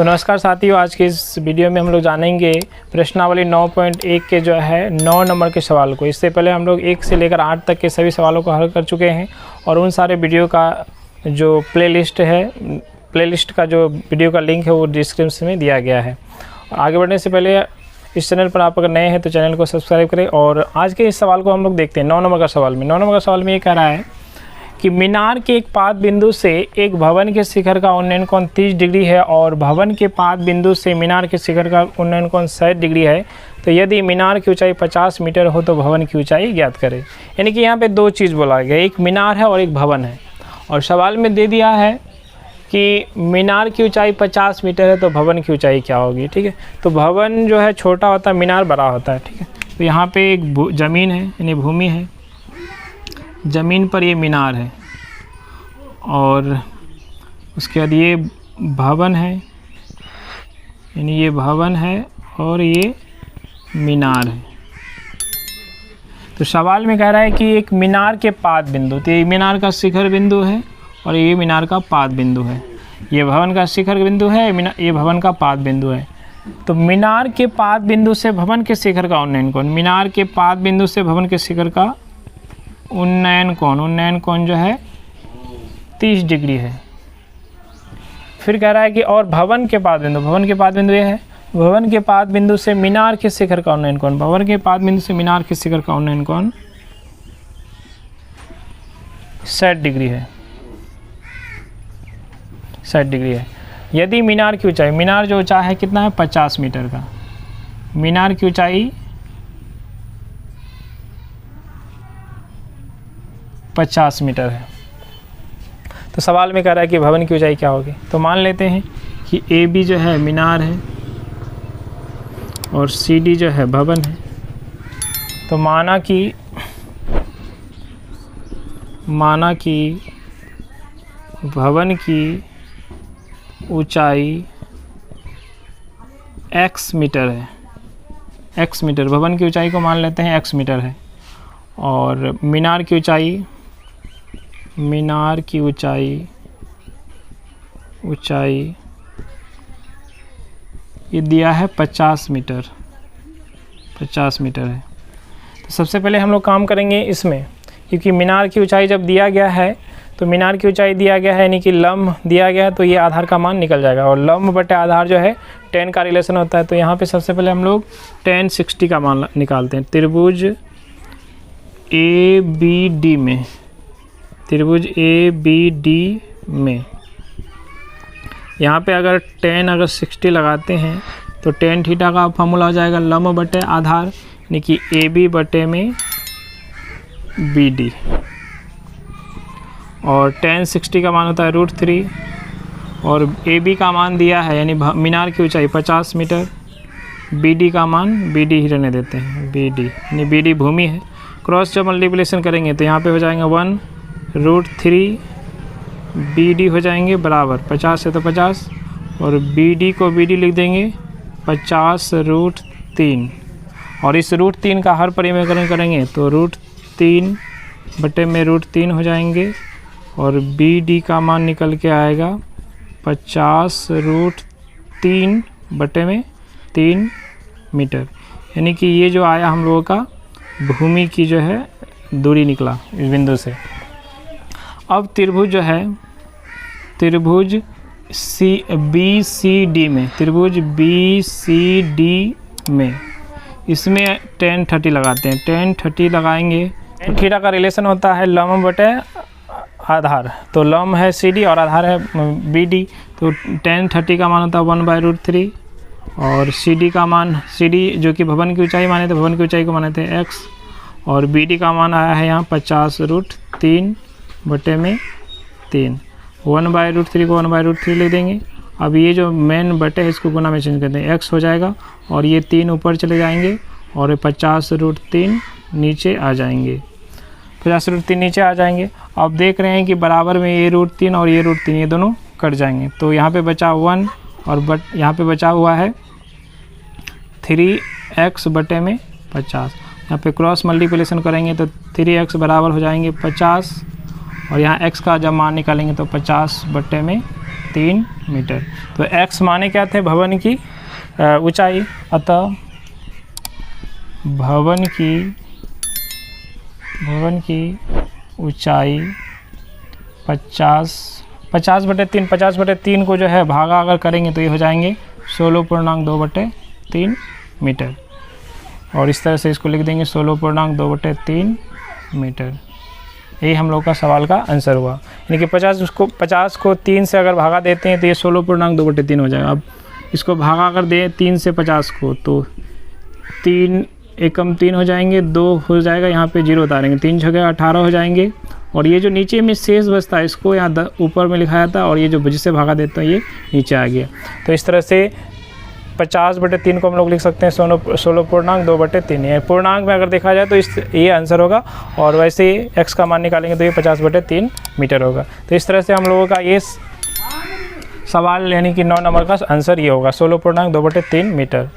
तो नमस्कार साथियों, आज के इस वीडियो में हम लोग जानेंगे प्रश्नावली 9.1 के जो है 9 नंबर के सवाल को। इससे पहले हम लोग 1 से लेकर 8 तक के सभी सवालों को हल कर चुके हैं और उन सारे वीडियो का जो प्लेलिस्ट का जो वीडियो का लिंक है वो डिस्क्रिप्शन में दिया गया है। आगे बढ़ने से पहले इस चैनल पर आप अगर नए हैं तो चैनल को सब्सक्राइब करें। और आज के इस सवाल को हम लोग देखते हैं 9 नंबर का सवाल में। 9 नंबर का सवाल में ये कह रहा है कि मीनार के एक पाद बिंदु से एक भवन के शिखर का उन्नयन कोण 30 डिग्री है और भवन के पाद बिंदु से मीनार के शिखर का उन्नयन कोण 60 डिग्री है, तो यदि मीनार की ऊंचाई 50 मीटर हो तो भवन की ऊंचाई ज्ञात करें। यानी कि यहाँ पे दो चीज़ बोला गया, एक मीनार है और एक भवन है। और सवाल में दे दिया है कि मीनार की ऊंचाई 50 मीटर है तो भवन की ऊंचाई क्या होगी। ठीक है, तो भवन जो है छोटा होता है, मीनार बड़ा होता है। ठीक है, तो यहाँ पे एक ज़मीन है यानी भूमि है, ज़मीन पर ये मीनार है और उसके बाद ये भवन है यानी ये भवन है और ये मीनार है। तो सवाल में कह रहा है कि एक मीनार के पाद बिंदु, तो ये मीनार का शिखर बिंदु है और ये मीनार का पाद बिंदु है। ये भवन का शिखर बिंदु है, ये भवन का पाद बिंदु है। तो मीनार के पाद बिंदु से भवन के शिखर का उन्नयन कोण, मीनार के पाद बिंदु से भवन के शिखर का उन्नयन कोण जो है 30 डिग्री है। फिर कह रहा है कि और भवन के पाद बिंदु ये है, भवन के पाद बिंदु से मीनार के शिखर का उन्नयन कोण, भवन के पाद बिंदु से मीनार के शिखर का उन्नयन कोण 60 डिग्री है, 60 डिग्री है। यदि मीनार की ऊंचाई, मीनार जो ऊंचाई है कितना है 50 मीटर का, मीनार की ऊंचाई 50 मीटर है। तो सवाल में कह रहा है कि भवन की ऊंचाई क्या होगी। तो मान लेते हैं कि ए बी जो है मीनार है और सी डी जो है भवन है। तो माना कि भवन की ऊंचाई x मीटर है, x मीटर, भवन की ऊंचाई को मान लेते हैं x मीटर है। और मीनार की ऊंचाई ये दिया है 50 मीटर है। तो सबसे पहले हम लोग काम करेंगे इसमें, क्योंकि मीनार की ऊंचाई जब दिया गया है तो मीनार की ऊंचाई दिया गया है यानी कि लंब दिया गया है, तो ये आधार का मान निकल जाएगा और लंब बटे आधार जो है 10 का रिलेशन होता है। तो यहाँ पे सबसे पहले हम लोग 10 60 का मान निकालते हैं। त्रिभुज ABD में यहाँ पे अगर 60 लगाते हैं तो tan थीटा का फॉर्मूला हो जाएगा लंब बटे आधार यानी कि AB बटे में BD। और tan 60 का मान होता है √3 और AB का मान दिया है यानी मीनार की ऊंचाई 50 मीटर, BD का मान BD ही रहने देते हैं, BD यानी BD भूमि है। क्रॉस जब मल्टीप्लिकेशन करेंगे तो यहाँ पे हो जाएंगे 1√3 BD हो जाएंगे बराबर 50 है तो 50 और BD को BD लिख देंगे 50√3 और इस √3 का हर परिमेयकरण करेंगे तो √3 बटे में √3 हो जाएंगे और BD का मान निकल के आएगा 50√3 बटे में 3 मीटर। यानी कि ये जो आया हम लोगों का भूमि की जो है दूरी निकला इस बिंदु से। अब त्रिभुज जो है, त्रिभुज BCD में इसमें tan 30 लगाते हैं। tan 30 लगाएंगे तो थीटा का रिलेशन होता है लंब बटे आधार, तो लंब है CD और आधार है BD। तो tan 30 का मान होता है 1/√3 और CD का मान, CD जो कि भवन की ऊंचाई माने थे, भवन की ऊंचाई को माने थे x और BD का मान आया है यहाँ 50√3 बटे में 3। 1/√3 को 1/√3 लिख देंगे। अब ये जो मेन बटे है इसको गुना में चेंज कर देंगे, x हो जाएगा और ये 3 ऊपर चले जाएंगे और 50√3 नीचे आ जाएंगे, 50√3 नीचे आ जाएंगे। अब देख रहे हैं कि बराबर में ये √3 और ये √3 ये दोनों कट जाएंगे, तो यहाँ पे बचा 1 और यहाँ पे बचा हुआ है 3x बटे में 50। यहाँ पे क्रॉस मल्टीप्लिकेशन करेंगे तो 3x बराबर हो जाएंगे 50 और यहाँ x का जब मान निकालेंगे तो 50 बटे में 3 मीटर। तो x माने क्या थे? भवन की ऊंचाई। अतः भवन की ऊंचाई 50/3, 50/3 को जो है भागा अगर करेंगे तो ये हो जाएंगे 16.2/3 मीटर। और इस तरह से इसको लिख देंगे 16.2/3 मीटर। यही हम लोग का सवाल का आंसर हुआ। यानी कि 50 को 3 से अगर भागा देते हैं तो ये 16.2/3 हो जाएगा। अब इसको भागा अगर दें 3 से 50 को तो 3 एकम 3 हो जाएंगे, 2 हो जाएगा, यहाँ पे 0 उतारेंगे, 3 जगह 18 हो जाएंगे। और ये जो नीचे में शेष बचता है इसको यहाँ ऊपर में लिखा जाता है, और ये जो जिससे भागा देता है ये नीचे आ गया। तो इस तरह से 50/3 को हम लोग लिख सकते हैं 16.2/3। ये पूर्णांक में अगर देखा जाए तो ये आंसर होगा, और वैसे x का मान निकालेंगे तो ये 50/3 मीटर होगा। तो इस तरह से हम लोगों का ये सवाल यानी कि 9 नंबर का आंसर ये होगा 16.2/3 मीटर।